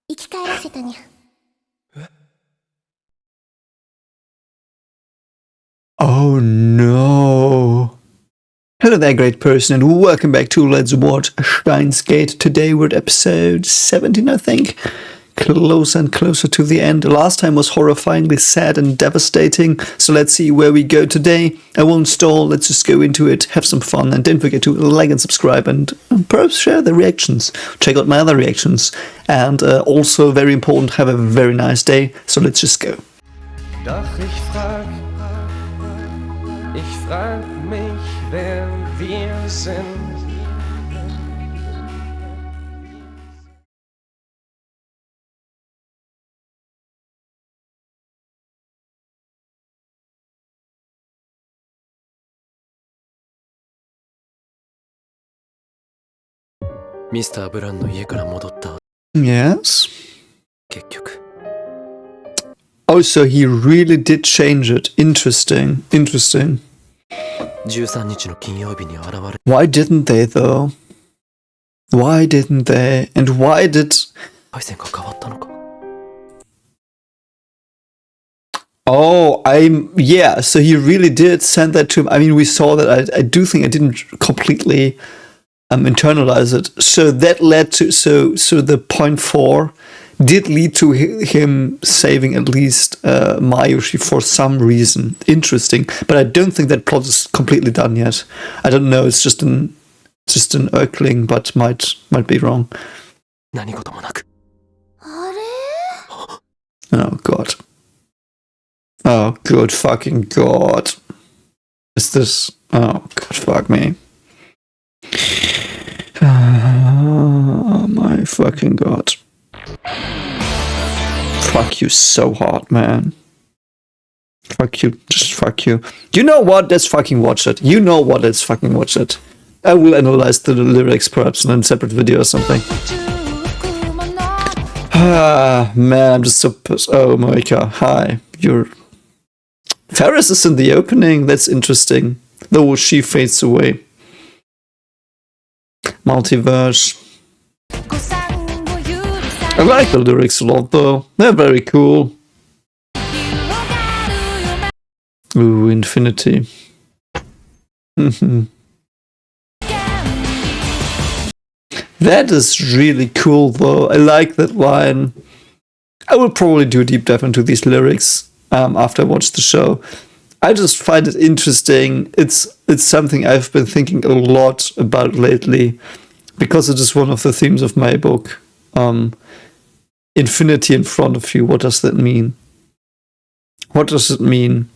生き返らせたにゃ。Oh no. Hello there, great person, and welcome back to Let's Watch SteinsGate. Today we're at episode 17, I think. Closer and closer to the end. Last time was horrifyingly sad and devastating, so let's see where we go today. I won't stall, let's just go into it, have some fun, and don't forget to like and subscribe, and perhaps share the reactions. Check out my other reactions. And also, very important, have a very nice day, so let's just go. Doch ich frag mich, wer wir sind. Mr. Brown の家から戻った。 Yes. 結局。 Oh, so he really did change it. Interesting. Interesting. 13日の金曜日に現れ。 Why didn't they, though? Why didn't they? And why did... 配線が変わったのか。 Oh, yeah, so he really did send that to him. I mean, we saw that. I do think I didn't completely internalize it. So that led to... So the point 4 did lead to him saving at least Mayushi for some reason. Interesting. But I don't think that plot is completely done yet. I don't know, it's just an Erkling, but might be wrong. 何事もなく。あれ？ Oh god. Oh good fucking god. Is this... Oh god fuck me. Oh my fucking god. Fuck you so hard, man. Fuck you, just fuck you. You know what? Let's fucking watch it. You know what? Let's fucking watch it. I will analyze the lyrics perhaps in a separate video or something. Ah, man, I'm just so pissed. Oh my god, hi. Faris is in the opening, that's interesting. Though she fades away. Multiverse. I like the lyrics a lot though, they're very cool. Ooh, infinity. That is really cool though, I like that line. I will probably do a deep dive into these lyrics after I watch the show. I just find it interesting. It's something I've been thinking a lot about lately, because it is one of the themes of my book. Infinity in front of you, what does that mean? What does it mean?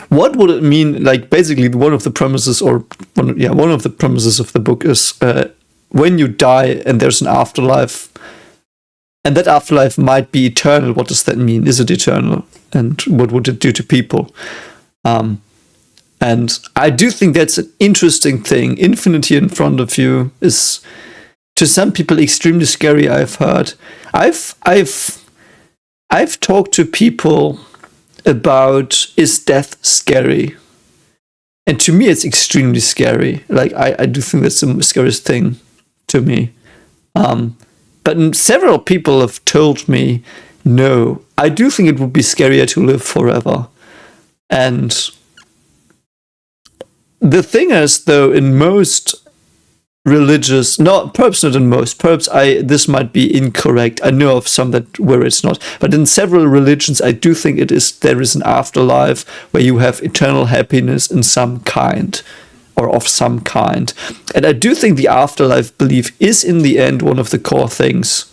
What would it mean? Like, basically, one of the premises, one of the premises of the book is when you die and there's an afterlife, and that afterlife might be eternal. What does that mean? Is it eternal? And what would it do to people? And I do think that's an interesting thing. Infinity in front of you is, to some people, extremely scary. I've heard. I've talked to people about, is death scary? And to me, it's extremely scary. Like, I do think that's the scariest thing to me. But several people have told me, no, I do think it would be scarier to live forever. And the thing is, though, in most religious, perhaps not in most, perhaps this might be incorrect. I know of some where it's not, but in several religions, I do think there is an afterlife where you have eternal happiness in some kind, or of some kind. And I do think the afterlife belief is in the end one of the core things.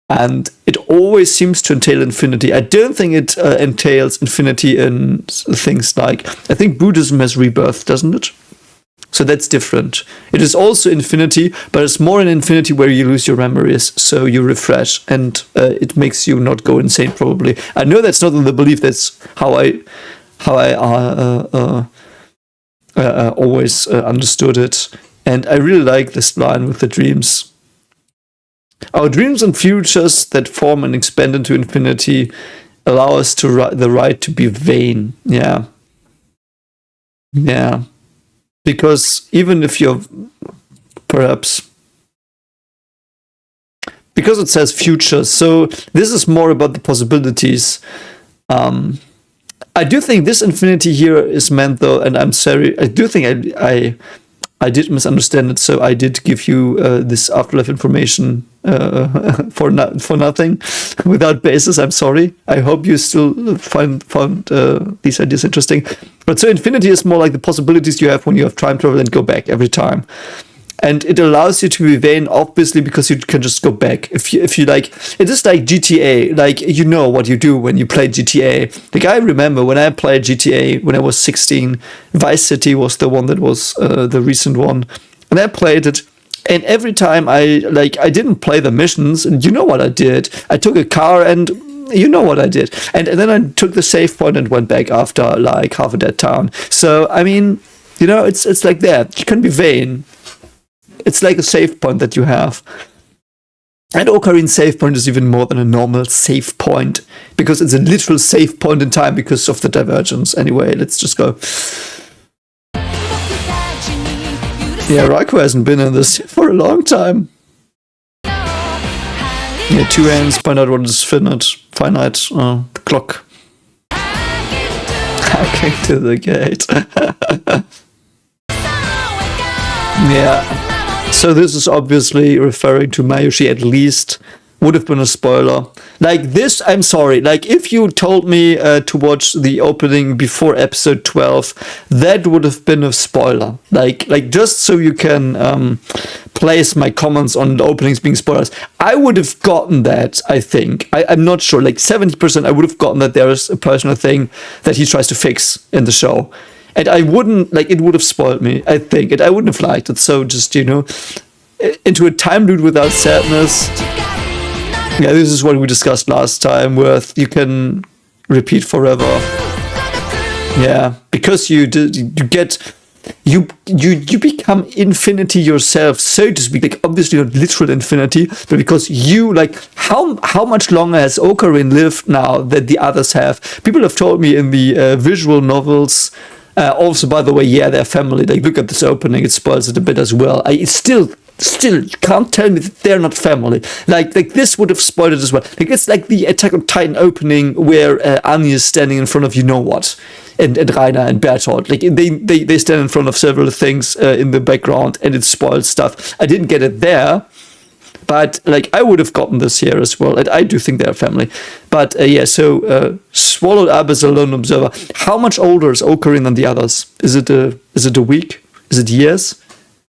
And it always seems to entail infinity. I don't think it entails infinity in things like, I think Buddhism has rebirth, doesn't it? So that's different. It is also infinity, but it's more an infinity where you lose your memories, so you refresh, and it makes you not go insane, probably. I know that's not in the belief, that's how I always understood it. And I really like this line with the dreams. Our dreams and futures that form and expand into infinity allow us the right to be vain. Yeah. Yeah. Because even if you're perhaps because it says future, so this is more about the possibilities. I do think this infinity here is meant, though, and I'm sorry, I do think I did misunderstand it, so I did give you this afterlife information for nothing, without basis. I'm sorry. I hope you still found these ideas interesting. But so infinity is more like the possibilities you have when you have time travel and go back every time. And it allows you to be vain, obviously, because you can just go back. If you like, it is like GTA. Like, you know what you do when you play GTA. Like, I remember when I played GTA when I was 16, Vice City was the one that was the recent one. And I played it. And every time I didn't play the missions, and you know what I did. I took a car and you know what I did. And then I took the save point and went back after like half a dead town. So, I mean, you know, it's like that. You can be vain. It's like a save point that you have. And Ocarina's save point is even more than a normal save point, because it's a literal save point in time because of the divergence. Anyway, let's just go. Yeah, Raikou hasn't been in this for a long time. Yeah, 2 hands, find out what is finite. The clock. Hacking to the gate. Yeah. So this is obviously referring to Mayushi, at least. Would have been a spoiler. Like this, I'm sorry. Like, if you told me to watch the opening before episode 12, that would have been a spoiler. Like just so you can place my comments on the openings being spoilers. I would have gotten that, I think. I'm not sure. Like 70% I would have gotten that there is a personal thing that he tries to fix in the show. And I wouldn't, like, it would have spoiled me, I think. And I wouldn't have liked it. So just, you know, into a time loop without sadness. Yeah, this is what we discussed last time, where you can repeat forever. Yeah, because you become infinity yourself, so to speak. Like, obviously not literal infinity, but because you, like, how much longer has Ocarina lived now that the others have? People have told me in the visual novels. Also, by the way, yeah, their family. Like, look at this opening; it spoils it a bit as well. Still, you can't tell me that they're not family. Like this would have spoiled it as well. Like, it's like the Attack on Titan opening where Annie is standing in front of you know what, and Rainer and Bertolt. Like they stand in front of several things in the background, and it spoils stuff. I didn't get it there. But, like, I would have gotten this here as well. And I do think they're family. But, yeah, so, swallowed up as a lone observer. How much older is Ocarina than the others? Is it a week? Is it years?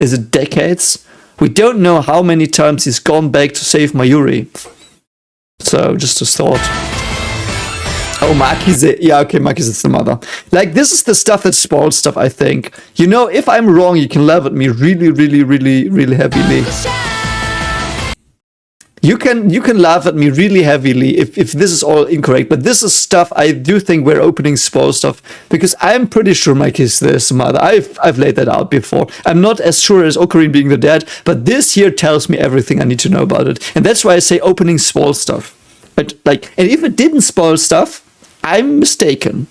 Is it decades? We don't know how many times he's gone back to save Mayuri. So, just a thought. Oh, Maki's yeah, okay, Maki's the mother. Like, this is the stuff that spoils stuff, I think. You know, if I'm wrong, you can laugh at me really, really, really, really heavily. You can laugh at me really heavily if this is all incorrect, but this is stuff I do think we're opening spoil stuff, because I'm pretty sure Mike is this mother. I've laid that out before. I'm not as sure as Ocarina being the dad, but this here tells me everything I need to know about it, and that's why I say opening spoil stuff. But like, and if it didn't spoil stuff, I'm mistaken.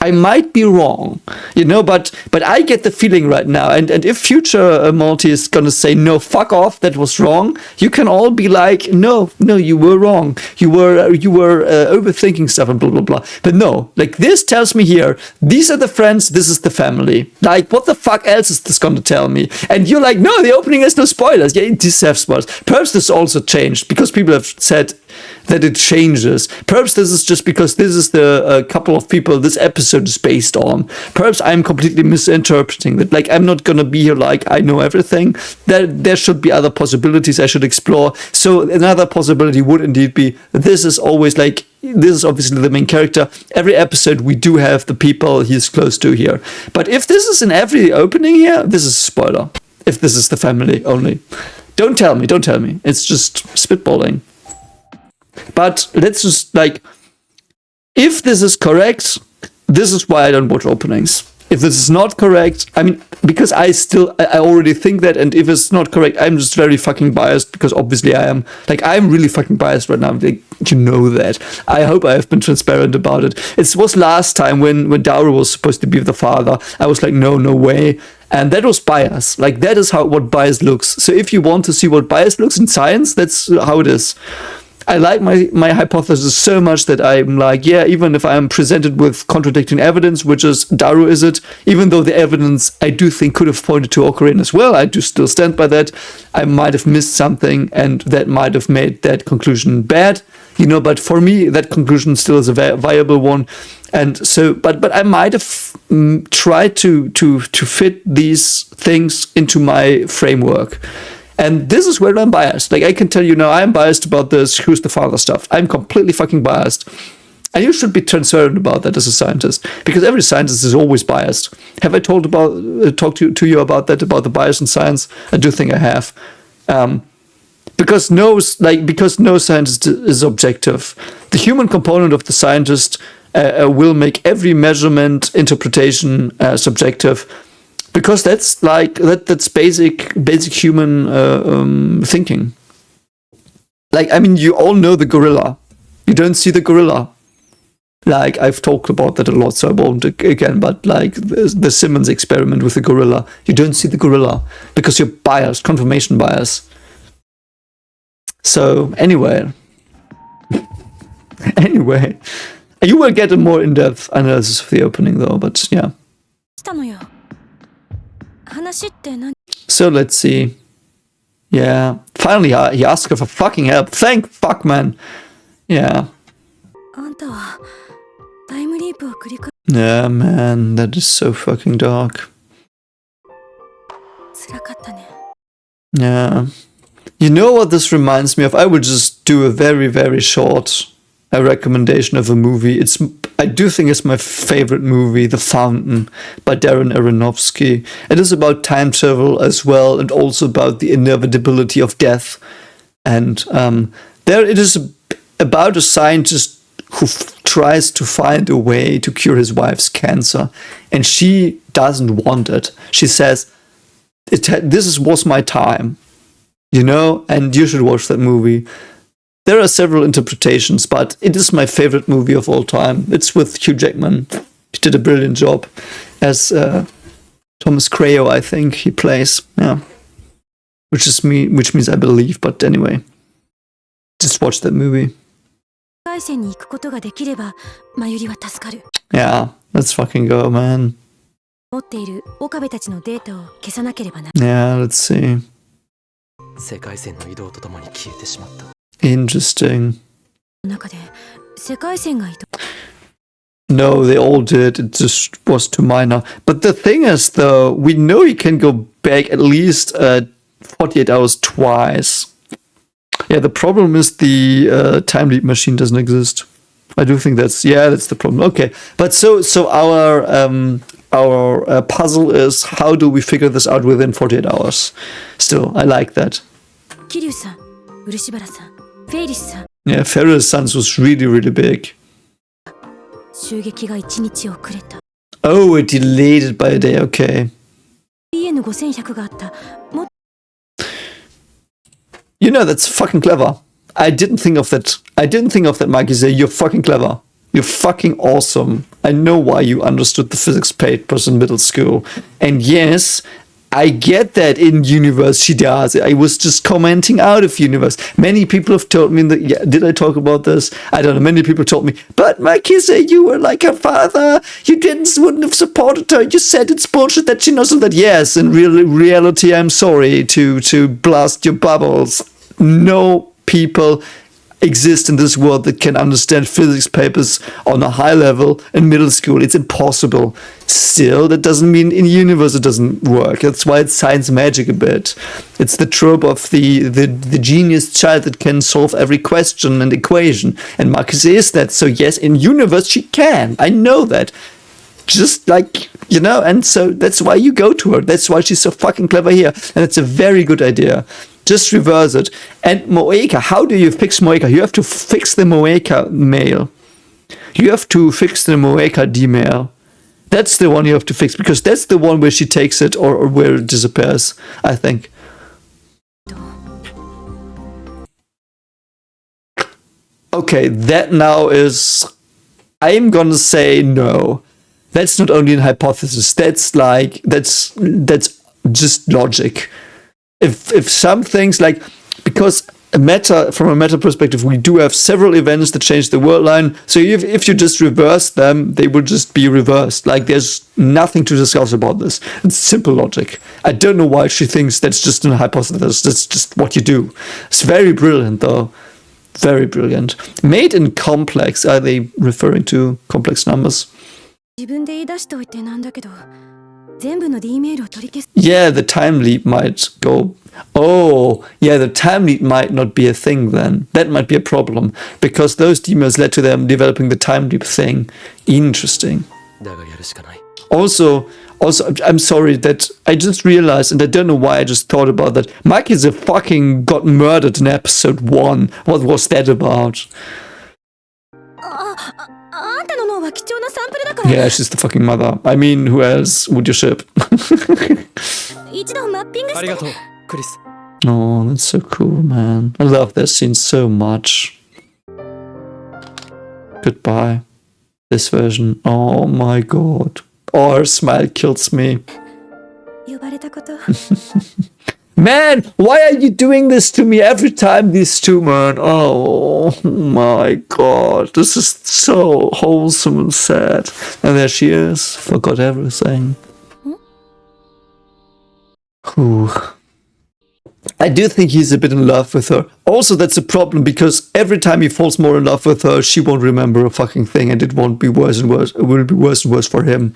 I might be wrong, you know, but I get the feeling right now, and if future Multi is gonna say, no, fuck off, that was wrong, you can all be like, no, you were wrong, you were overthinking stuff and blah blah blah. But no, like, this tells me here, these are the friends, this is the family. Like, what the fuck else is this gonna tell me? And you're like, no, the opening has no spoilers. Yeah, it does have spoilers. Perhaps this also changed because people have said that it changes. Perhaps this is just because this is the couple of people this episode is based on. Perhaps I'm completely misinterpreting that. Like, I'm not gonna be here like I know everything. There should be other possibilities I should explore. So another possibility would indeed be, this is always like, this is obviously the main character. Every episode we do have the people he's close to here. But if this is in every opening here, this is a spoiler. If this is the family only. Don't tell me. It's just spitballing. But let's just, like, if this is correct, this is why I don't watch openings. if this is not correct, I mean, because I already think that, and if it's not correct, I'm just very fucking biased, because obviously I am. Like, I'm really fucking biased right now. Like, you know that. I hope I have been transparent about it. It was last time when Daru was supposed to be the father. I was like, no way. And that was bias. Like, that is what bias looks. So if you want to see what bias looks in science, that's how it is. I like my hypothesis so much that I'm like, yeah, even if I'm presented with contradicting evidence, which is Daru is it, even though the evidence I do think could have pointed to Ocarina as well, I do still stand by that. I might have missed something, and that might have made that conclusion bad, but for me, that conclusion still is a viable one. And so, but I might have tried to fit these things into my framework. And this is where I'm biased. Like, I can tell you now, I'm biased about this who's the father stuff. I'm completely fucking biased. And you should be transparent about that as a scientist, because every scientist is always biased. Have I talked to you about that, about the bias in science? I do think I have. Because no scientist is objective. The human component of the scientist will make every measurement, interpretation subjective. Because that's that's basic human thinking. Like, I mean, you all know the gorilla. You don't see the gorilla. Like, I've talked about that a lot, so I won't again, but like the Simmons experiment with the gorilla. You don't see the gorilla because you're biased, confirmation bias. So, anyway, you will get a more in-depth analysis of the opening though, but yeah. So let's see. Yeah. Finally, he asked her for fucking help. Thank fuck, man. Yeah. Yeah, man. That is so fucking dark. Yeah. You know what this reminds me of? I would just do a very, very short recommendation of a movie. I do think it's my favorite movie, The Fountain, by Darren Aronofsky. It is about time travel as well, and also about the inevitability of death. And there it is about a scientist who tries to find a way to cure his wife's cancer, and she doesn't want it. She says, "This was my time, and you should watch that movie." There are several interpretations, but it is my favorite movie of all time. It's with Hugh Jackman. He did a brilliant job as Thomas Crayo, I think he plays. Yeah, which means I believe. But anyway, just watch that movie. Yeah, let's fucking go, man. Yeah, let's see. Interesting. No, they all did. It just was too minor. But the thing is, though, we know you can go back at least 48 hours twice. Yeah, the problem is the time leap machine doesn't exist. I do think that's the problem. Okay, but so our puzzle is, how do we figure this out within 48 hours? Still, I like that. Yeah, Faris' was really, really big. Oh, it delayed it by a day, okay. That's fucking clever. I didn't think of that, Mikey. You're fucking clever. You're fucking awesome. I know why you understood the physics papers in middle school. And yes, I get that in universe she does. I was just commenting out of universe. Many people have told me that. Yeah, did I talk about this? I don't know. Many people told me, but Mikey, you were like her father. You wouldn't have supported her. You said it's bullshit that she knows all that. Yes, in reality, I'm sorry to blast your bubbles. No people exist in this world that can understand physics papers on a high level in middle school. It's impossible. Still, that doesn't mean in universe it doesn't work. That's why it's science magic a bit. It's the trope of the genius child that can solve every question and equation. And Marcus is that. So yes, in universe she can. I know that. Just like, and so that's why you go to her. That's why she's so fucking clever here. And it's a very good idea. Just reverse it. And Moeka, how do you fix Moeka? You have to fix the Moeka mail. You have to fix the Moeka D-mail. That's the one you have to fix, because that's the one where she takes it or where it disappears, I think. Okay, that now is... I'm gonna say no. That's not only an hypothesis. That's like... That's just logic. If some things like... Because from a meta perspective, we do have several events that change the world line. So if you just reverse them, they will just be reversed. Like, there's nothing to discuss about this. It's simple logic. I don't know why she thinks that's just a hypothesis. That's just what you do. It's very brilliant, though. Very brilliant. Made in complex. Are they referring to complex numbers? Yeah, the time leap might go... Oh, yeah, the time leap might not be a thing then. That might be a problem, because those demons led to them developing the time leap thing. Interesting. Also, I'm sorry that I just realized, and I don't know why I just thought about that. Maki's fucking got murdered in episode 1. What was that about? Yeah, she's the fucking mother. I mean, who else would you ship? Oh, that's so cool, man. I love that scene so much. Goodbye. This version. Oh my god. Oh, her smile kills me. Man, why are you doing this to me every time, these two, man? Oh my god. This is so wholesome and sad. And there she is. Forgot everything. Whew. I do think he's a bit in love with her. Also, that's a problem, because every time he falls more in love with her, she won't remember a fucking thing, and it won't be worse and worse. It will be worse and worse for him.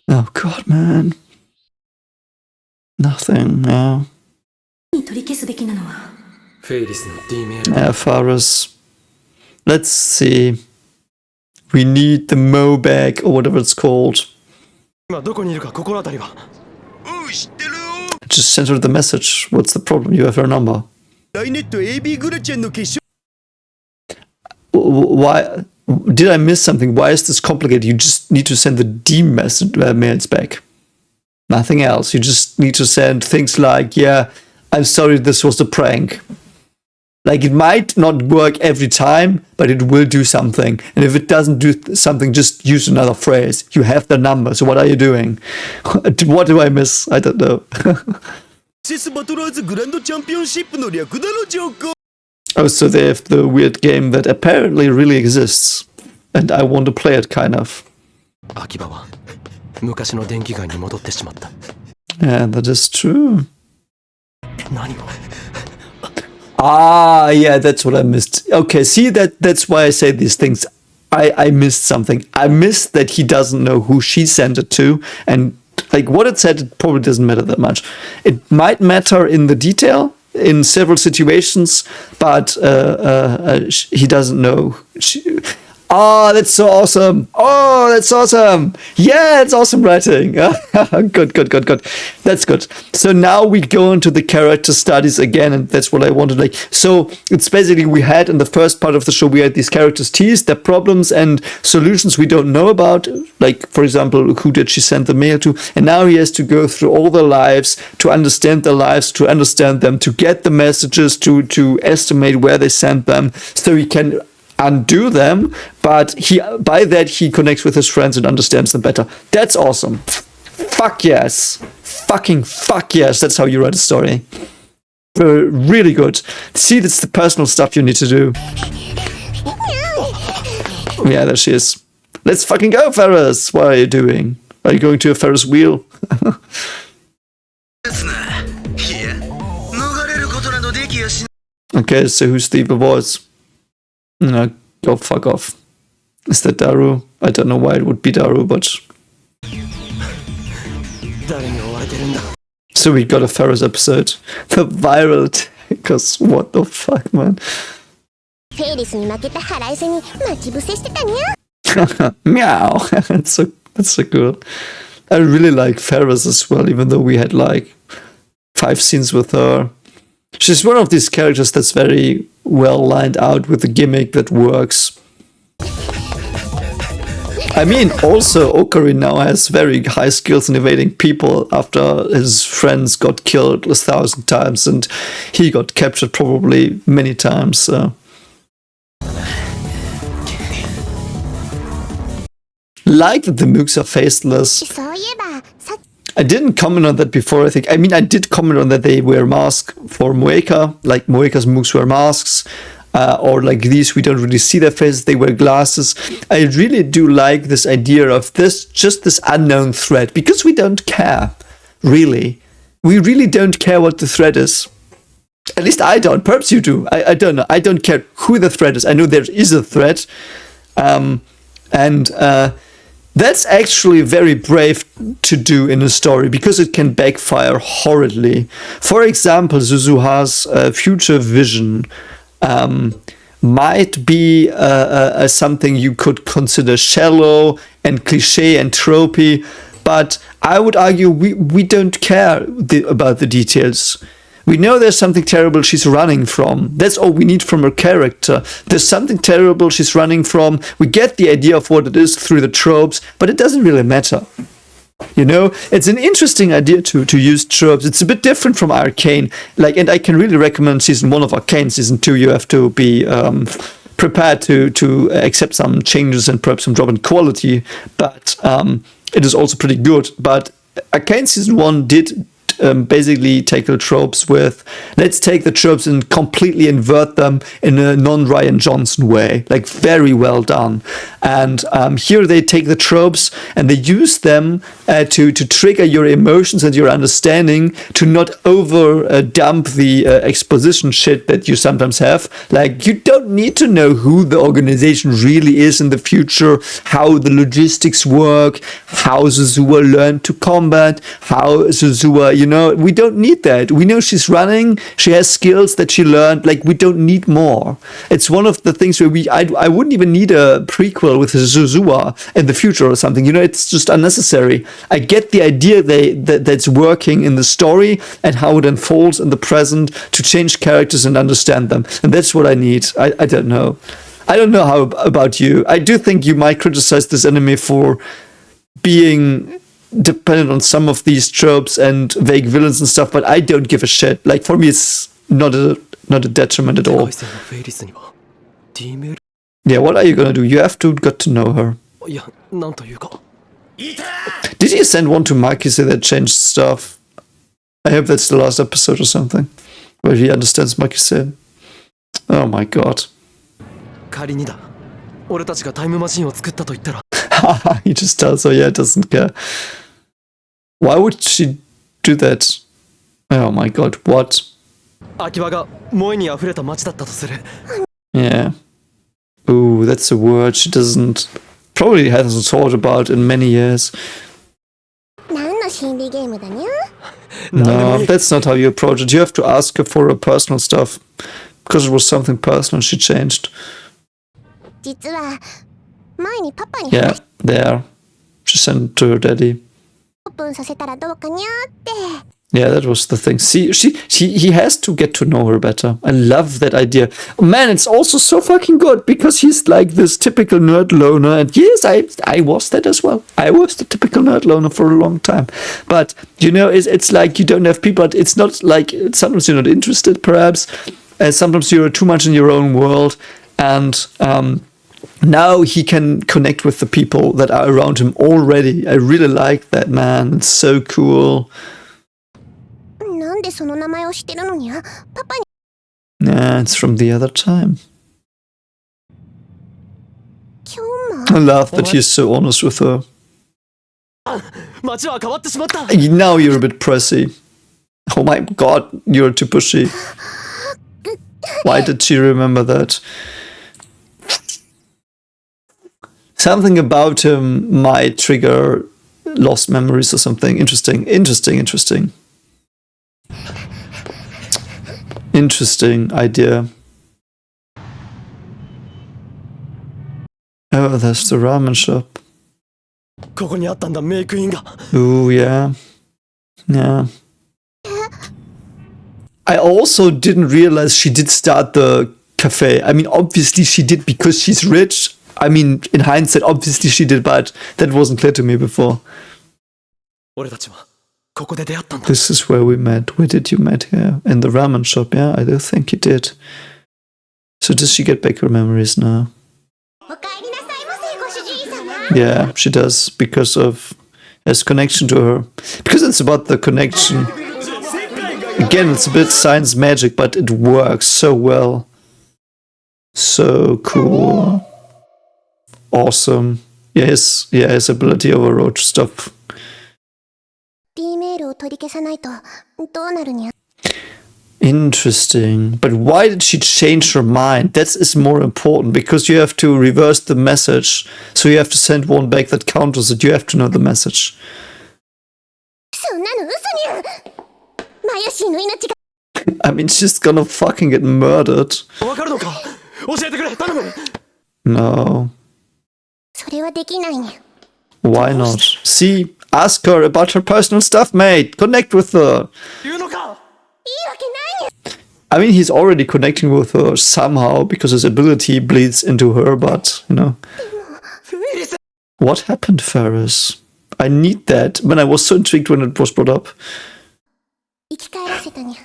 Oh god, man. Nothing, yeah. Yeah, Faris. Let's see. We need the Mo bag, or whatever it's called. Just send her the message. What's the problem? You have her number. Why? Did I miss something? Why is this complicated? You just need to send the D message mails back. Nothing else. You just need to send things like, yeah, I'm sorry, this was a prank. Like, it might not work every time, but it will do something. And if it doesn't do something, just use another phrase. You have the number, so what are you doing? What do I miss? I don't know. Oh, so they have the weird game that apparently really exists. And I want to play it, kind of. Yeah, that is true. Ah, yeah, that's what I missed. Okay, see, that's why I say these things. I missed something. I missed that he doesn't know who she sent it to, and like what it said, it probably doesn't matter that much. It might matter in the detail in several situations, but he doesn't know. Oh, that's so awesome. Oh, that's awesome. Yeah, it's awesome writing. Good. That's good. So now we go into the character studies again, and that's what I wanted. Like, so it's basically, we had in the first part of the show, we had these characters teased, their problems and solutions we don't know about. Like, for example, who did she send the mail to? And now he has to go through all their lives, to understand their lives, to understand them, to get the messages, to estimate where they sent them, so he can undo them, but by that he connects with his friends and understands them better. That's awesome. Fuck yes. Fucking fuck yes. That's how you write a story. Really good. See, that's the personal stuff you need to do. Yeah, there she is. Let's fucking go, Faris. What are you doing? Are you going to a Ferris wheel? Okay, so who's the evil voice? No, go fuck off. Is that Daru? I don't know why it would be Daru, but... So we got a Faris episode. The viral takers. What the fuck, man? Meow. That's so cool. I really like Faris as well, even though we had like 5 scenes with her. She's one of these characters that's very well lined out with a gimmick that works. I mean, also, Okari now has very high skills in evading people after his friends got killed 1,000 times and he got captured probably many times, so. Like that the mooks are faceless. そういえばさっ I didn't comment on that before, I think. I mean, I did comment on that they wear masks for Moeka, like Moeka's mooks wear masks. Or like these, we don't really see their faces, they wear glasses. I really do like this idea of just this unknown threat, because we don't care, really. We really don't care what the threat is. At least I don't, perhaps you do. I don't know, I don't care who the threat is. I know there is a threat. That's actually very brave to do in a story, because it can backfire horridly. For example, Suzuha's future vision might be something you could consider shallow and cliche and tropey, but I would argue we don't care about the details. We know there's something terrible she's running from. That's all we need from her character. There's something terrible she's running from. We get the idea of what it is through the tropes, but it doesn't really matter. You know, it's an interesting idea to use tropes. It's a bit different from Arcane. Like, and I can really recommend season 1 of Arcane. Season 2, you have to be prepared to accept some changes and perhaps some drop in quality. But it is also pretty good. But Arcane season 1 did basically tackle tropes with, let's take the tropes and completely invert them in a non-Ryan Johnson way. Like, very well done. And here they take the tropes and they use them to trigger your emotions and your understanding, to not over dump the exposition shit that you sometimes have. Like, you don't need to know who the organization really is in the future, how the logistics work, how Zuzua learned to combat, how Zuzua, you know, we don't need that. We know she's running, she has skills that she learned, like, we don't need more. It's one of the things where I wouldn't even need a prequel with Zuzua in the future or something, you know, it's just unnecessary. I get the idea that's working in the story and how it unfolds in the present to change characters and understand them, and that's what I need. I don't know. I don't know how about you. I do think you might criticize this anime for being dependent on some of these tropes and vague villains and stuff, but I don't give a shit. Like, for me, it's not a detriment at all. 世界線のフェイリスには D メール Yeah, what are you gonna do? You have to get to know her. いやなんというか Did you send one to Makise that changed stuff? I hope that's the last episode or something, where he understands Makise. Oh my god. 仮にだ俺たちがタイムマシンを作ったと言ったら He just tells her, yeah, doesn't care. Why would she do that? Oh my god, what? 秋葉が萌えに溢れた街だったとする Yeah. Ooh, that's a word she probably hasn't thought about in many years. 何の心理ゲームだにゃ No, that's not how you approach it. You have to ask her for her personal stuff. Because it was something personal she changed. 実は前にパパに Yeah, there. She sent to her daddy. オープンさせたらどうかにゃって Yeah, that was the thing. See, he has to get to know her better. I love that idea. Man, it's also so fucking good because he's like this typical nerd loner. And yes, I was that as well. I was the typical nerd loner for a long time. But, you know, it's like you don't have people. It's not like, sometimes you're not interested, perhaps. Sometimes you're too much in your own world. And now he can connect with the people that are around him already. I really like that, man. It's so cool. なんでその名前を知ってるのにゃパパに Nah, it's from the other time. 今日 I も love that he's so honest with her. 街は変わってしまった Now you're a bit pressy. Oh my god, you're too pushy. Why did she remember that? Something about him might trigger lost memories or something. Interesting. Interesting idea. Oh, there's the ramen shop. ここにあったんだメイクインが Ooh, yeah. Yeah. I also didn't realize she did start the cafe. I mean, obviously she did because she's rich. I mean, in hindsight, obviously she did, but that wasn't clear to me before. 俺たちはここで出会ったんだ。 This is where we met. Where did you meet here? In the ramen shop, yeah? I do think you did. So does she get back her memories now? おかえりなさいませ、ご主人様。 Yeah, she does, because of his connection to her. Because it's about the connection. Again, it's a bit science magic, but it works so well. So cool. Awesome. Yeah, his ability overrode stuff. D メールを取り消さないとどうなるにゃ。 Interesting. But why did she change her mind? That is more important, because you have to reverse the message. So you have to send one back that counters it. You have to know the message. そんなの嘘にゃ。マヤシーの命が。 I mean, she's gonna fucking get murdered. わかるのか？教えてくれ、頼む。 No. それはできないにゃ。 Why not? See, ask her about her personal stuff, mate. Connect with her. 言うのか？いいわけないにゃ。 I mean, he's already connecting with her somehow because his ability bleeds into her, but, you know. What happened, Faris? I need that. Man, I was so intrigued when it was brought up. 生き返らせたにゃ。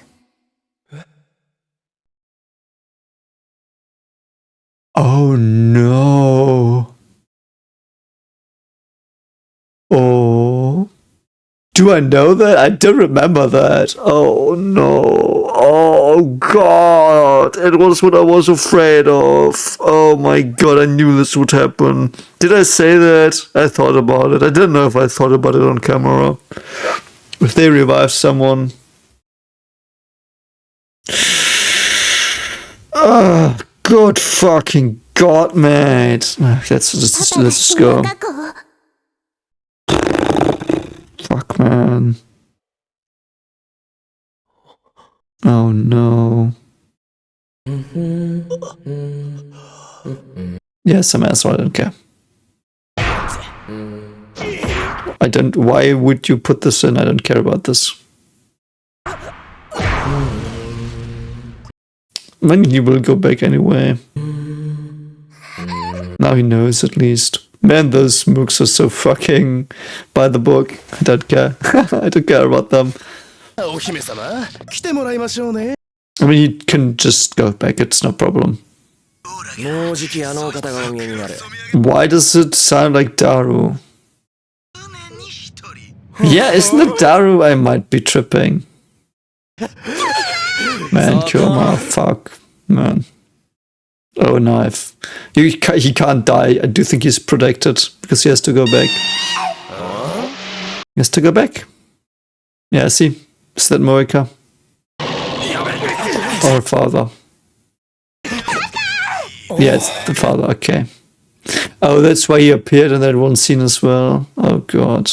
Oh no. Oh. Do I know that? I don't remember that. Oh no. Oh god. It was what I was afraid of. Oh my god, I knew this would happen. Did I say that? I thought about it. I didn't know if I thought about it on camera. If they revive someone. Ah. Good fucking god, mate. Let's just go. Fuck, man. Oh no. Yes, I'm asshole, I don't care. I don't. Why would you put this in? I don't care about this. I mean, he will go back anyway. Now he knows, at least. Man, those mooks are so fucking by the book. I don't care. I don't care about them. I mean, he can just go back, it's no problem. Why does it sound like Daru? Yeah, isn't it Daru? I might be tripping. Man, Kyoma, fuck, man. Oh, knife. He can't die. I do think he's protected because he has to go back. He has to go back. Yeah, see? Is that Moika? Or father? Yeah, it's the father, okay. Oh, that's why he appeared in that one scene as well. Oh, God.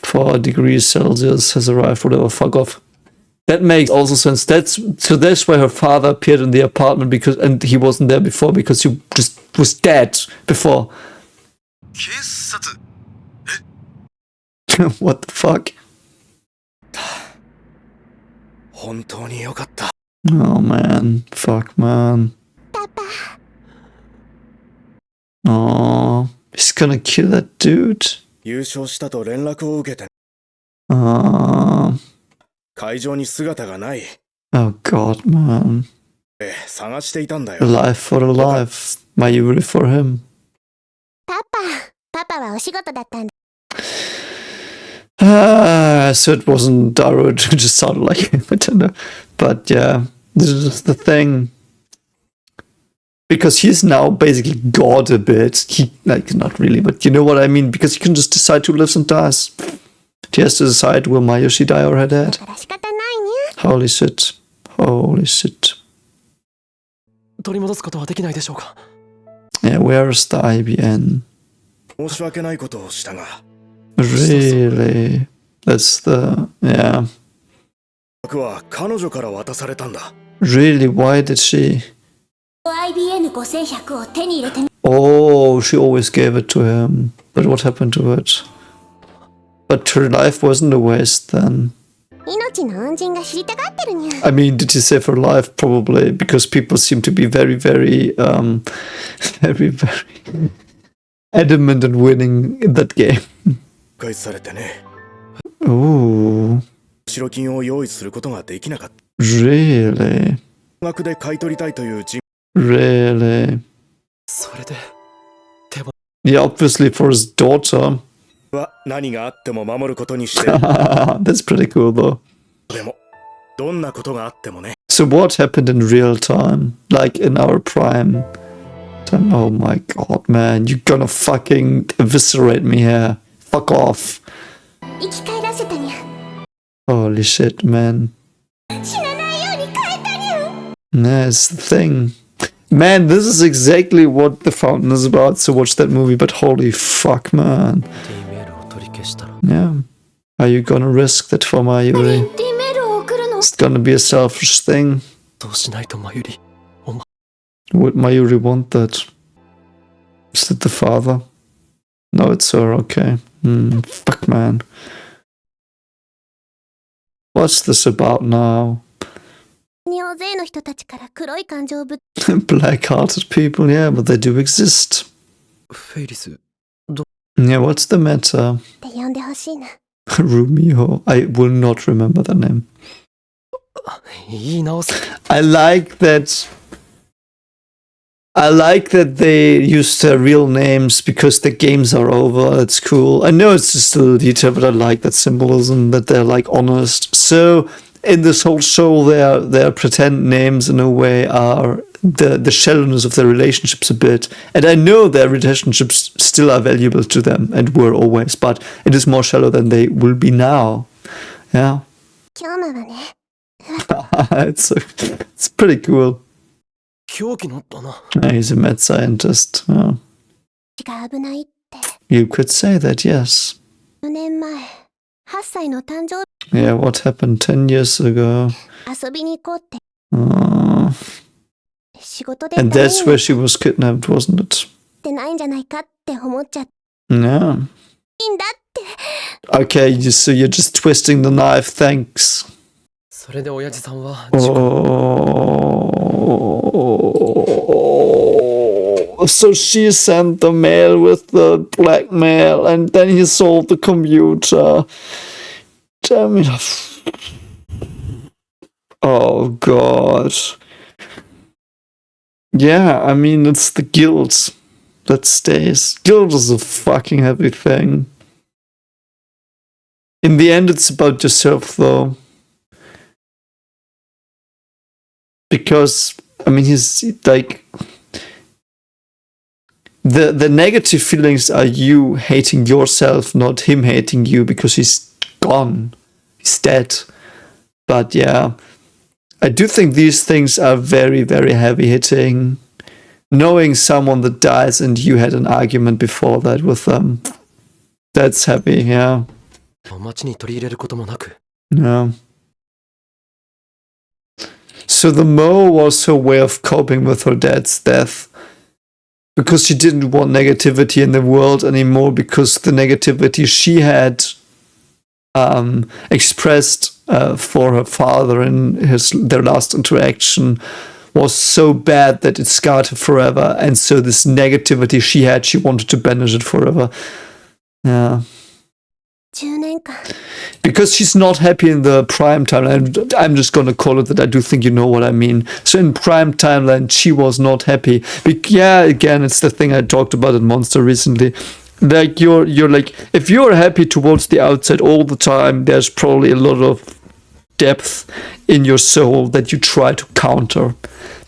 4 degrees Celsius has arrived, whatever, fuck off. That makes also sense. That's why her father appeared in the apartment, because, and he wasn't there before because he just was dead before. What the fuck? Oh man, fuck man. Oh, he's gonna kill that dude. Oh god, man. Alive for alive. My Yuri for him. パパはお仕事だったんだ。 So it wasn't Daru, it just sounded like him, I don't know. But yeah, this is the thing. Because he's now basically God a bit. He, like, not really, but you know what I mean? Because he can just decide who lives and dies. He has to decide, will Mayoshi die or her dad? 仕方ないにゃ。 Holy shit. Holy shit. 取り戻すことはできないでしょうか。 Yeah, where is the IBN? 申し訳ないことをしたが。 Really? That's the... yeah. は彼女から渡されたんだ。 Really? Why did she? IBN5100 を手に入れてみ。 Oh, she always gave it to him. But what happened to it? But her life wasn't a waste then. 命の恩人が知りたがってるにゃ。 I mean, did he save her life? Probably, because people seem to be very, very, very, very adamant in winning in that game. 返されてね。 Ooh, 白金を用意することができなかった。 really? 額で買い取りたいという人 Really? それで Yeah, obviously for his daughter. は何があっても守ることにして。 That's pretty cool, though. でも、どんなことがあってもね。 So what happened in real time? Like in our prime time? Oh my god, man. You're gonna fucking eviscerate me here. Fuck off. 生き返らせたにゃ。 Holy shit, man. 死なないように変えたにゃ。 That's the thing. Man, this is exactly what The Fountain is about, so watch that movie, but holy fuck, man. D メールを取り消したら Yeah. Are you gonna risk that for Mayuri? D メールを送るの。 It's gonna be a selfish thing. そうしないとマユリ Would Mayuri want that? Is it the father? No, it's her, okay. Fuck, man. What's this about now? 大勢の人たちから黒い感情をぶっ Black-hearted people, yeah, but they do exist. フェイリス Yeah, what's the matter? て呼んでほしいな。 Rumio. I will not remember that name. 言い直す I like that they use their real names because their games are over. It's cool. I know it's just a little detail, but I like that symbolism that they're like honest. So in this whole show, their pretend names in a way are the shallowness of their relationships a bit. And I know their relationships still are valuable to them and were always, but it is more shallow than they will be now. Yeah. 今日はね、 it's pretty cool. 狂気のだな Yeah, he's a mad scientist. Yeah. が危ないって。 You could say that, yes. 4年前、8歳の誕生 Yeah, what happened 10 years ago? 日遊びに行こうって。 Uh, 仕事で and ダメ that's に where なっ she was kidnapped, wasn't it? てないんじゃないかって思っちゃって。 Yeah. いいんだって。 Okay, so you're just twisting the knife, thanks. それで親父さんは Oh, so she sent the mail with the blackmail, and then he sold the computer. Damn it. Oh, God. Yeah, I mean, it's the guilt that stays. Guilt is a fucking heavy thing. In the end, it's about yourself, though. Because, I mean, he's like... The negative feelings are you hating yourself, not him hating you, because he's gone. He's dead. But yeah, I do think these things are very, very heavy hitting. Knowing someone that dies and you had an argument before that with them, that's heavy, yeah. 街に取り入れることもなく Yeah. So the Mo was her way of coping with her dad's death. Because she didn't want negativity in the world anymore, because the negativity she had expressed for her father in their last interaction was so bad that it scarred her forever. And so this negativity she had, she wanted to banish it forever. Yeah. 10年間。 Because she's not happy in the prime timeline. I'm just gonna call it that. I do think you know what I mean. So in prime timeline, she was not happy. Yeah, again, it's the thing I talked about in Monster recently. Like you're like, if you're happy towards the outside all the time, there's probably a lot of depth in your soul that you try to counter.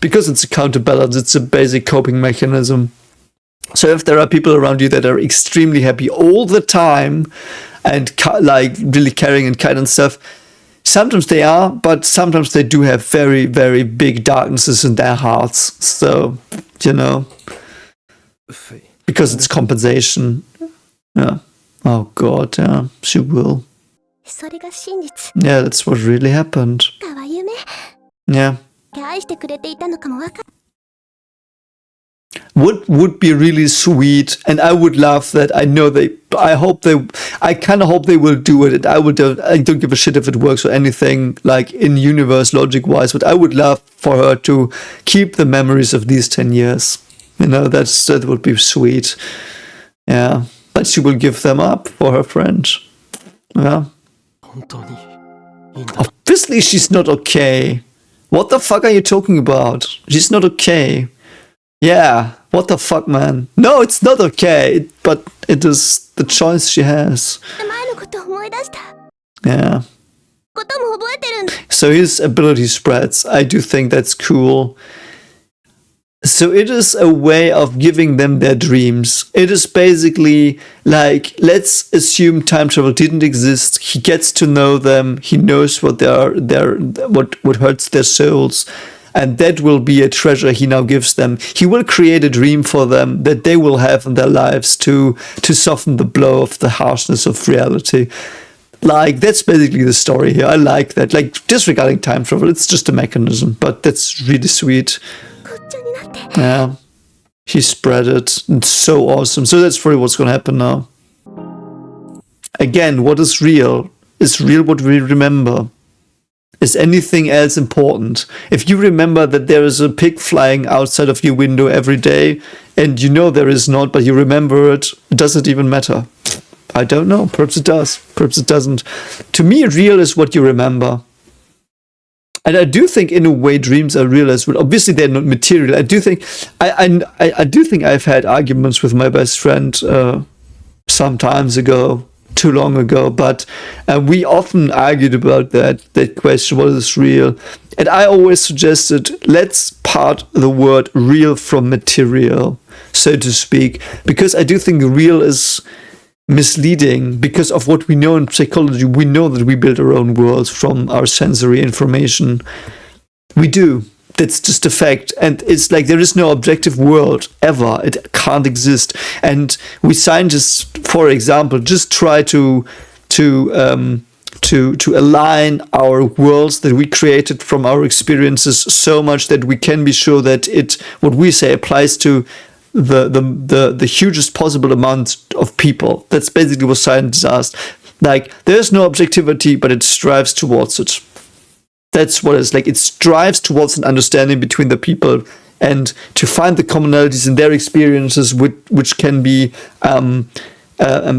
Because it's a counterbalance, it's a basic coping mechanism. So if there are people around you that are extremely happy all the time, and like really caring and kind and stuff, sometimes they are, but sometimes they do have very, very big darknesses in their hearts. So, you know, because it's compensation. Yeah. Oh God, yeah, she will. それが真実。 Yeah, that's what really happened. かは夢。 Yeah. 愛してくれていたのかもわか would be really sweet, and I would love that. I kind of hope they will do it, and I don't give a shit if it works or anything, like in universe logic wise, but I would love for her to keep the memories of these 10 years. You know, that would be sweet. Yeah, but she will give them up for her friend. Yeah. 本当にいいんだ Obviously she's not okay. What the fuck are you talking about? She's not okay. Yeah, what the fuck, man? No, it's not okay, but it is the choice she has. 前のこと思い出した Yeah. ことも覚えてるんだ So his ability spreads. I do think that's cool. So it is a way of giving them their dreams. It is basically like, let's assume time travel didn't exist. He gets to know them. He knows what what hurts their souls. And that will be a treasure he now gives them. He will create a dream for them that they will have in their lives to soften the blow of the harshness of reality. Like, that's basically the story here. I like that. Like, disregarding time travel, it's just a mechanism, but that's really sweet. こっちになって Yeah. He spread it. It's so awesome. So that's probably what's going to happen now. Again, what is real? Is real what we remember? Is anything else important? If you remember that there is a pig flying outside of your window every day, and you know there is not, but you remember it, does it even matter? I don't know. Perhaps it does. Perhaps it doesn't. To me, real is what you remember. And I do think, in a way, dreams are real as well. Obviously, they're not material. I do think I've had arguments with my best friend some times ago, too long ago, but we often argued about that question: what is real? And I always suggested, let's part the word real from material, so to speak, because I do think real is misleading because of what we know in psychology. We know that we build our own worlds from our sensory information. We do. That's just a fact. And it's like there is no objective world ever. It can't exist. And we scientists, for example, just try to align our worlds that we created from our experiences so much that we can be sure that what we say applies to the hugest possible amount of people. That's basically what science asked. Like, there's no objectivity, but it strives towards it. That's what it's like. It strives towards an understanding between the people and to find the commonalities in their experiences, which can be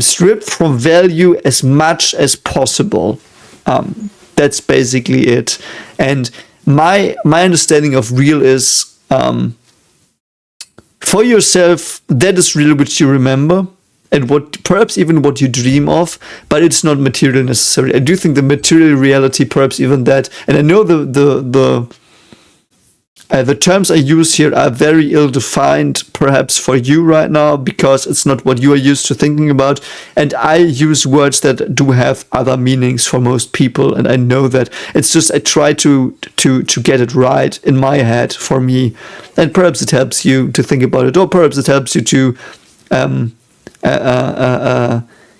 stripped from value as much as possible. That's basically it. And my understanding of real is, for yourself, that is real which you remember, and perhaps even what you dream of, but it's not material necessarily. I do think the material reality, perhaps even that, and I know the terms I use here are very ill-defined, perhaps for you right now, because it's not what you are used to thinking about, and I use words that do have other meanings for most people, and I know that. It's just I try to get it right in my head for me, and perhaps it helps you to think about it, or perhaps it helps you to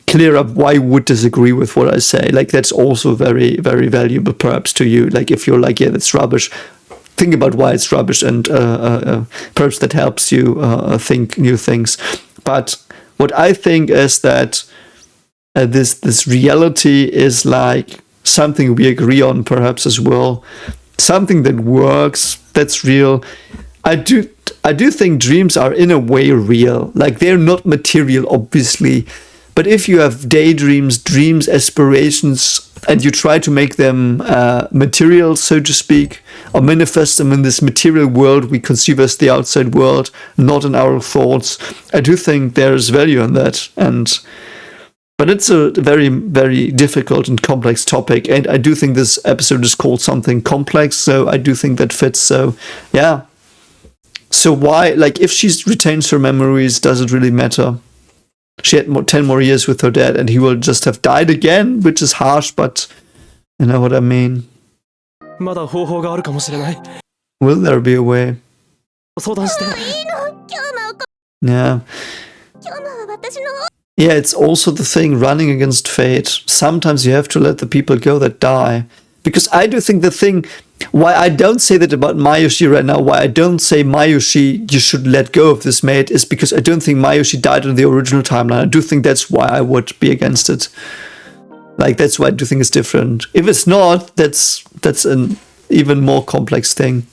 clear up why you would disagree with what I say. Like, that's also very, very valuable perhaps to you. Like, if you're like, yeah, that's rubbish, think about why it's rubbish, and perhaps that helps you think new things. But what I think is that this reality is like something we agree on perhaps as well, something that works, that's real. I do think dreams are in a way real. Like, they're not material, obviously, but if you have daydreams, dreams, aspirations, and you try to make them material, so to speak, or manifest them in this material world we conceive as the outside world, not in our thoughts, I do think there's value in that. But it's a very, very difficult and complex topic, and I do think this episode is called something complex, so I do think that fits. So, yeah. So why, like, if she retains her memories, does it really matter? She had 10 more years with her dad, and he will just have died again, which is harsh, but you know what I mean. まだ方法があるかもしれない Will there be a way? 相談していいの今日のこ Yeah. 今日のは私の Yeah, it's also the thing, running against fate. Sometimes you have to let the people go that die. Because I do think the thing, Why I don't say that about Mayushi right now, why I don't say Mayushi, you should let go of this mate, is because I don't think Mayushi died in the original timeline. I do think that's why I would be against it. Like, that's why I do think it's different. If it's not, that's an even more complex thing.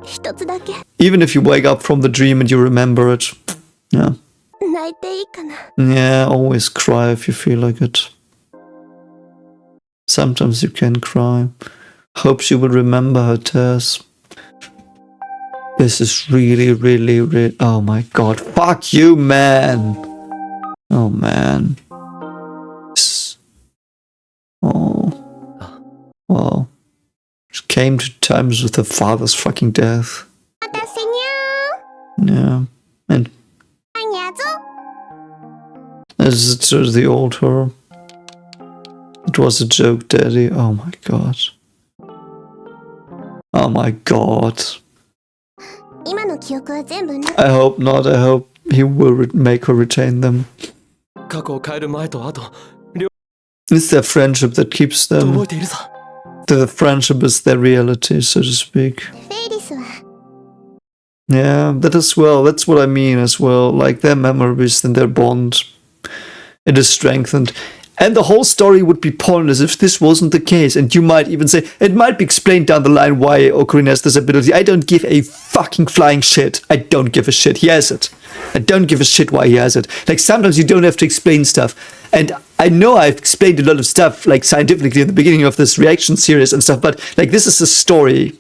一つだけ Even if you wake up from the dream and you remember it. Yeah. 泣いていいかな Yeah, always cry if you feel like it. Sometimes you can cry. Hope she will remember her tears. This is really, really, really... Oh my god. Fuck you, man! Oh, man. Oh. Well. She came to terms with her father's fucking death. 私にゃ Yeah. And ーにゃぞ this is the old her. It was a joke, Daddy. Oh my god. Oh my god. 今の記憶は全部な I hope not. I hope he will make her retain them. 過去を変える前と後 It's their friendship that keeps 覚 them. えているさ The friendship is their reality, so to speak. フェイリスは Yeah, that as well. That's what I mean as well. Like their memories and their bond. It is strengthened. And the whole story would be pointless if this wasn't the case. And you might even say, it might be explained down the line why Ocarina has this ability. I don't give a fucking flying shit. I don't give a shit. He has it. I don't give a shit why he has it. Like, sometimes you don't have to explain stuff. And I know I've explained a lot of stuff, like, scientifically in the beginning of this reaction series and stuff, but, like, this is a story.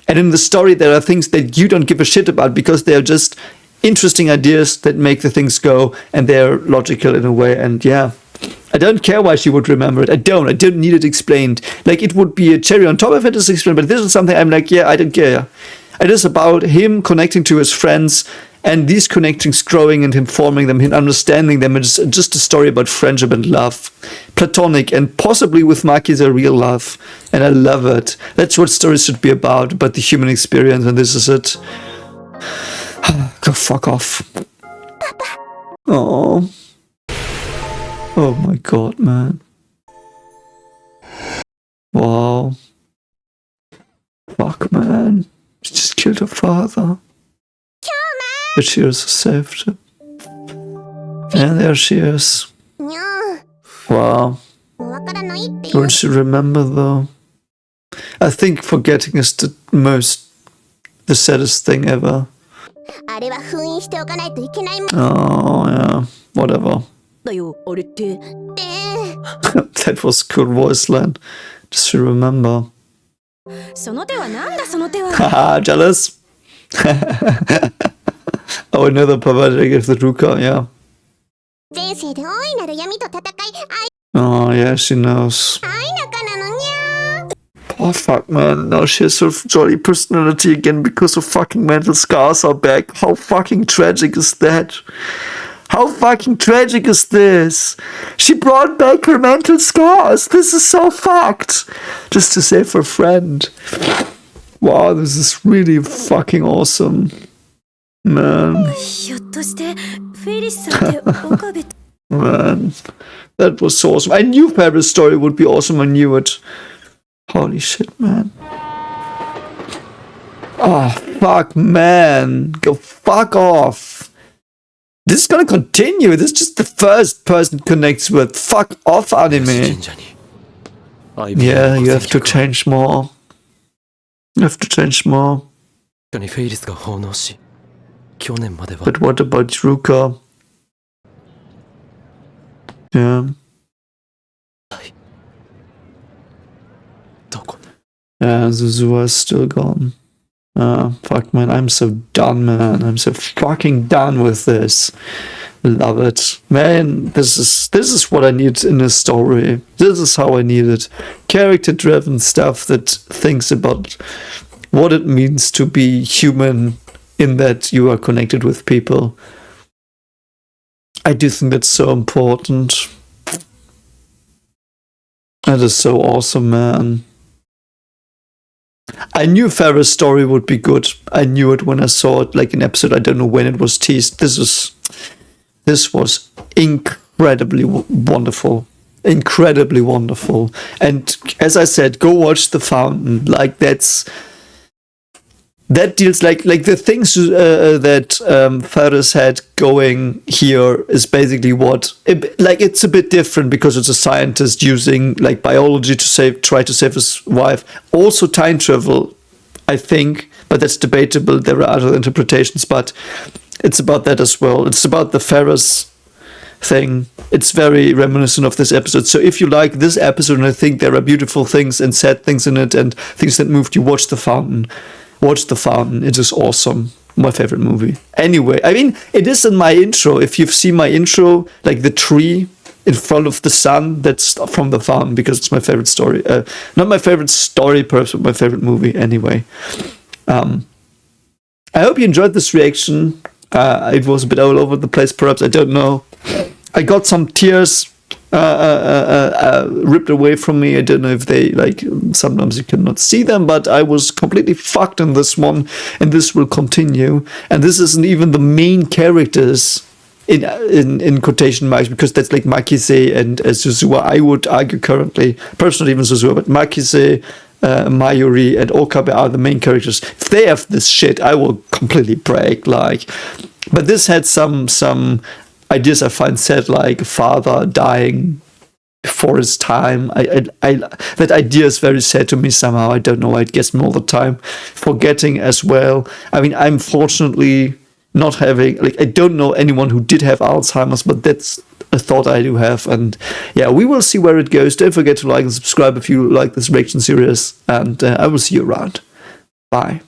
And in the story, there are things that you don't give a shit about because they're just interesting ideas that make the things go, and they're logical in a way, and yeah. I don't care why she would remember it. I don't need it explained. Like, it would be a cherry on top of it is explained, but this is something I'm like, yeah, I don't care. It is about him connecting to his friends, and these connections growing and him forming them, him understanding them. It's just a story about friendship and love. Platonic, and possibly with Maki is a real love. And I love it. That's what stories should be about the human experience, and this is it. Go fuck off. Oh. Oh my god, man. Wow. Fuck, man. She just killed her father. But she also saved him. And there she is. にゃ Wow. ーもうわからないっていう Won't she remember though? I think forgetting is the saddest thing ever. あれは封印しておかないといけないもん Oh, yeah. Whatever. だよあれって That was cool voice line. Does she remember? その手はなんだその手は Haha, jealous? Oh, another pathetic of the Ruka, yeah. 前世で大いなる闇と戦いOh, yeah, she knows. 愛仲なのにゃ Oh, fuck, man. Now she has her jolly personality again because her fucking mental scars are back. How fucking tragic is that? How fucking tragic is this? She brought back her mental scars. This is so fucked. Just to save her friend. Wow, this is really fucking awesome. Man. ひょっとしてフェイリスさんって岡部 Man. That was so awesome. I knew Faris Story would be awesome. I knew it. Holy shit, man. Oh, fuck, man. Go fuck off. This is gonna continue. This is just the first person connects with. Fuck off, 神 anime. 社に IB Yeah, の you 戸 have 籍 to か change more. You have to change more. にフェイリスが奉納し去年までは But what about Ruka? Yeah. どこ Yeah, Zuzua is still gone. Fuck, man, I'm so done, man. I'm so fucking done with this. Love it. Man, this is what I need in a story. This is how I need it. Character-driven stuff that thinks about what it means to be human in that you are connected with people. I do think that's so important. That is so awesome, man. I knew Faris' story would be good. I knew it when I saw it, like an episode. I don't know when it was teased. This was incredibly wonderful. incredibly wonderful. And as I said, go watch The Fountain. Like that deals like the things that Faris had going here is basically it's a bit different because it's a scientist using like biology to try to save his wife. Also time travel, I think, but that's debatable. There are other interpretations, but it's about that as well. It's about the Faris thing. It's very reminiscent of this episode. So if you like this episode and I think there are beautiful things and sad things in it and things that moved you, watch The Fountain. Watch The Fountain. It is awesome. My favorite movie. Anyway, I mean, it is in my intro. If you've seen my intro, like the tree in front of the sun, that's from The Fountain because it's my favorite story. Not my favorite story, perhaps, but my favorite movie. Anyway, I hope you enjoyed this reaction. It was a bit all over the place, perhaps. I don't know. I got some tears ripped away from me. I don't know if they, like, sometimes you cannot see them, but I was completely fucked in this one, and this will continue. And this isn't even the main characters in quotation marks, because that's like Makise and Suzuha. I would argue currently, perhaps not even Suzuha, but Makise, Mayuri, and Okabe are the main characters. If they have this shit, I will completely break. Like, but this had some ideas I find sad, like a father dying before his time. That idea is very sad to me somehow. I don't know why it gets me all the time. Forgetting as well. I mean, I'm fortunately not having, like, I don't know anyone who did have Alzheimer's, but that's a thought I do have. And yeah, we will see where it goes. Don't forget to like and subscribe if you like this reaction series, and I will see you around. Bye.